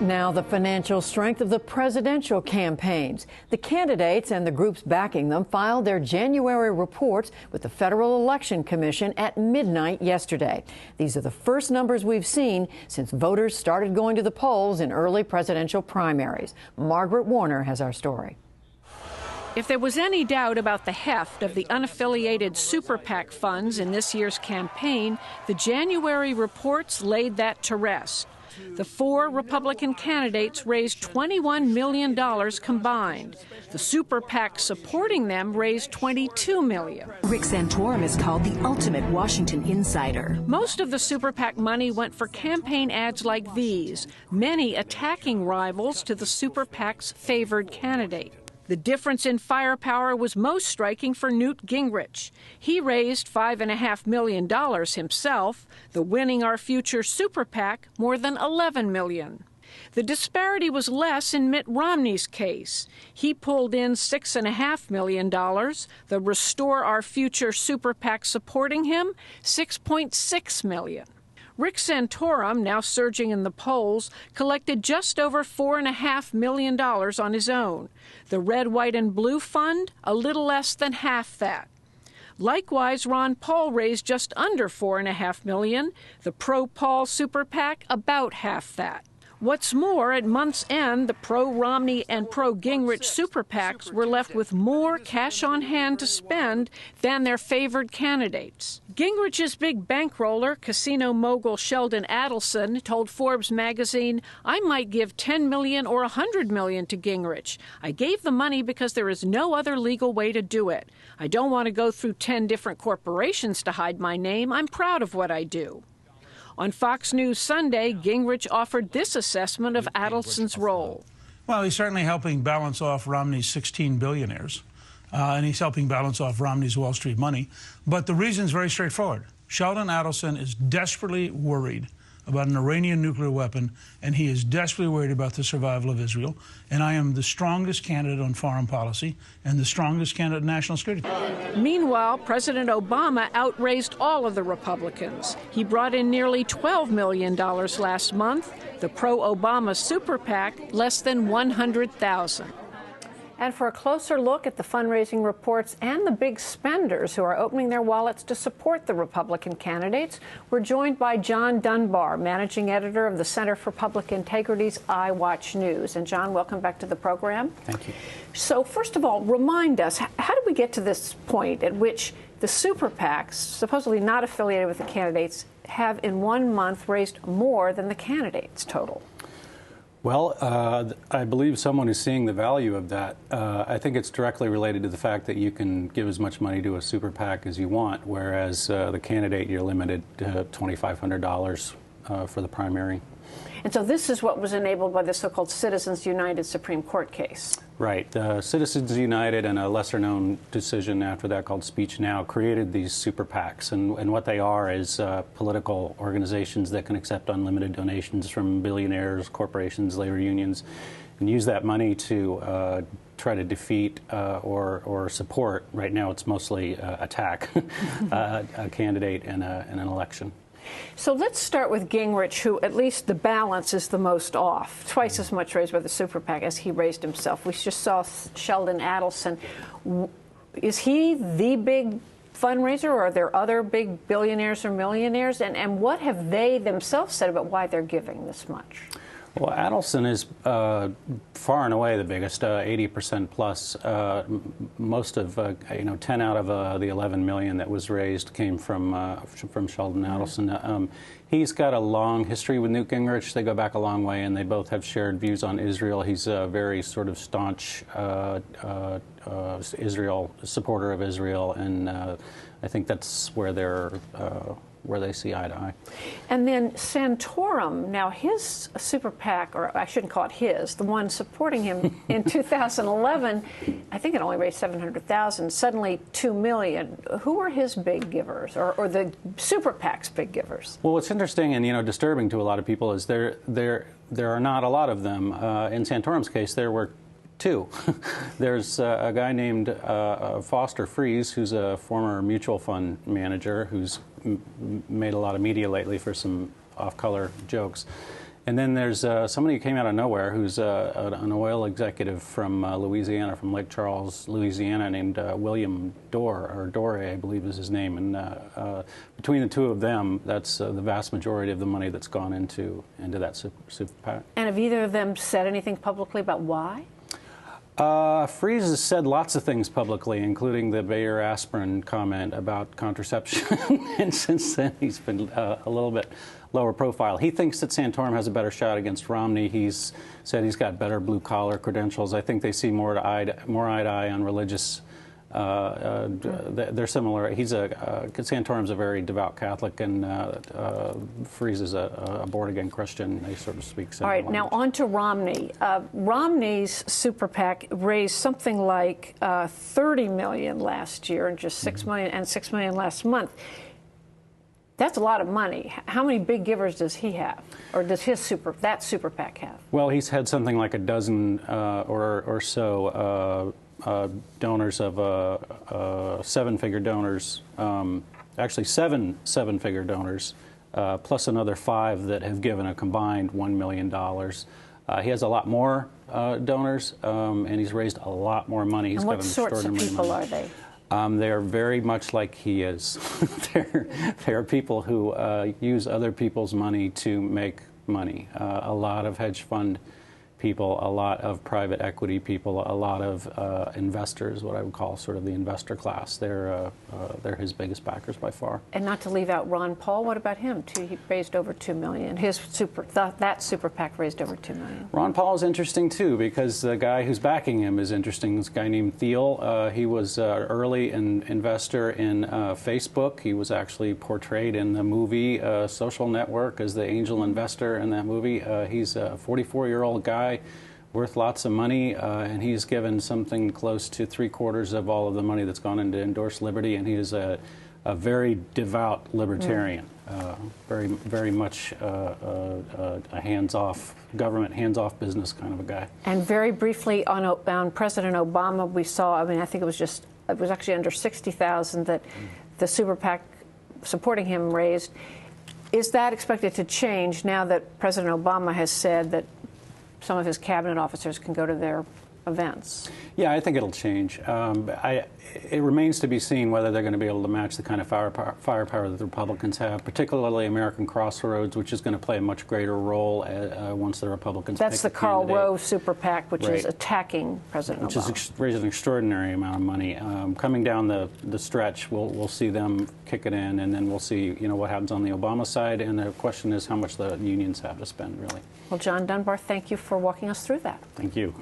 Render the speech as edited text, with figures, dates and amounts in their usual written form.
Now, the financial strength of the presidential campaigns. The candidates and the groups backing them filed their January reports with the Federal Election Commission at midnight yesterday. These are the first numbers we've seen since voters started going to the polls in early presidential primaries. Margaret Warner has our story. If there was any doubt about the heft of the unaffiliated super PAC funds in this year's campaign, the January reports laid that to rest. The four Republican candidates raised $21 million combined. The super PAC supporting them raised $22 million. Rick Santorum is called the ultimate Washington insider. Most of the super PAC money went for campaign ads like these, many attacking rivals to the super PAC's favored candidate. The difference in firepower was most striking for Newt Gingrich. He raised $5.5 million himself, the Winning Our Future super PAC more than $11 million. The disparity was less in Mitt Romney's case. He pulled in $6.5 million. The Restore Our Future super PAC supporting him, $6.6 million. Rick Santorum, now surging in the polls, collected just over $4.5 million on his own. The Red, White, and Blue Fund, a little less than half that. Likewise, Ron Paul raised just under $4.5 million. The Pro-Paul Super PAC, about half that. What's more, at month's end, the pro-Romney and pro-Gingrich super PACs were left with more cash on hand to spend than their favored candidates. Gingrich's big bankroller, casino mogul Sheldon Adelson, told Forbes magazine, "I might give $10 million or $100 million to Gingrich. I gave the money because there is no other legal way to do it. I don't want to go through 10 different corporations to hide my name. I'm proud of what I do." On Fox News Sunday, Gingrich offered this assessment of Adelson's role. Well, he's certainly helping balance off Romney's 16 billionaires, and he's helping balance off Romney's Wall Street money. But the reason is very straightforward. Sheldon Adelson is desperately worried about an Iranian nuclear weapon, and he is desperately worried about the survival of Israel. And I am the strongest candidate on foreign policy and the strongest candidate in national security. Meanwhile, President Obama outraised all of the Republicans. He brought in nearly $12 million last month. The pro-Obama super PAC, less than $100,000. And for a closer look at the fundraising reports and the big spenders who are opening their wallets to support the Republican candidates, we're joined by John Dunbar, managing editor of the Center for Public Integrity's iWatch News. And John, welcome back to the program. Thank you. So first of all, remind us, how did we get to this point at which the super PACs, supposedly not affiliated with the candidates, have in 1 month raised more than the candidates total? Well, I believe someone is seeing the value of that. I think it's directly related to the fact that you can give as much money to a super PAC as you want, whereas the candidate, you're limited to $2,500 for the primary. And so this is what was enabled by the so-called Citizens United Supreme Court case. Right. Citizens United and a lesser-known decision after that called Speech Now created these super PACs. And what they are is political organizations that can accept unlimited donations from billionaires, corporations, labor unions, and use that money to try to defeat or support. Right now it's mostly attack a candidate in an election. So let's start with Gingrich, who at least the balance is the most off. Twice as much raised by the super PAC as he raised himself. We just saw Sheldon Adelson. Is he the big fundraiser, or are there other big billionaires or millionaires? And what have they themselves said about why they're giving this much? Well, Adelson is far and away the biggest, 80% plus. Most of, 10 out of the 11 million that was raised came from Sheldon Adelson. He's got a long history with Newt Gingrich. They go back a long way, and they both have shared views on Israel. He's a very sort of staunch Israel supporter of Israel, and I think that's where they see eye to eye. And then Santorum, now his super PAC, or I shouldn't call it his, the one supporting him in 2011, I think it only raised $700,000, suddenly $2 million. Who are his big givers, or the super PAC's big givers? Well, what's interesting and disturbing to a lot of people is there are not a lot of them. In Santorum's case, there were two. There's a guy named Foster Friess, who's a former mutual fund manager who's made a lot of media lately for some off-color jokes. And then there's somebody who came out of nowhere who's an oil executive from Louisiana, from Lake Charles, Louisiana, named William Doré, I believe is his name. And between the two of them, that's the vast majority of the money that's gone into that super PAC. And have either of them said anything publicly about why? Freeze has said lots of things publicly, including the Bayer aspirin comment about contraception. And since then, he's been a little bit lower profile. He thinks that Santorum has a better shot against Romney. He's said he's got better blue-collar credentials. I think they see more eye to eye on religious. They're similar. Santorum's a very devout Catholic, and Freeze is a born-again Christian. They sort of speak similar All right, now on to Romney. Romney's super PAC raised something like $30 million last year, and just $6 million, and $6 million last month. That's a lot of money. How many big givers does he have, or does that super PAC have? Well, he's had something like a dozen or so donors of seven-figure donors. Actually, seven-figure donors, plus another 5 that have given a combined $1 million. He has a lot more donors, and he's raised a lot more money. He's and what sorts of people are they? They're very much like he is. They're people who use other people's money to make money. A lot of hedge fund people, a lot of private equity people, a lot of investors, what I would call sort of the investor class. They're his biggest backers by far. And not to leave out Ron Paul, what about him? He raised over $2 million. That super PAC raised over $2 million. Ron Paul is interesting too, because the guy who's backing him is interesting. This guy named Thiel. He was an early investor in Facebook. He was actually portrayed in the movie Social Network as the angel investor in that movie. He's a 44-year-old guy worth lots of money, and he's given something close to 3/4 of all of the money that's gone into endorse liberty, and he is a very devout libertarian, very much a hands-off government, hands-off business kind of a guy. And very briefly on President Obama, we saw, I mean, I think it was actually under 60,000 that the super PAC supporting him raised. Is that expected to change now that President Obama has said that some of his cabinet officers can go to their events? Yeah, I think it'll change. It remains to be seen whether they're going to be able to match the kind of firepower that the Republicans have, particularly American Crossroads, which is going to play a much greater role once the Republicans That's pick the Karl candidate. Rove super PAC, which Right. is attacking President Obama. Which is raising an extraordinary amount of money. Coming down the stretch, we'll see them kick it in, and then we'll see what happens on the Obama side. And the question is how much the unions have to spend, really. Well, John Dunbar, thank you for walking us through that. Thank you.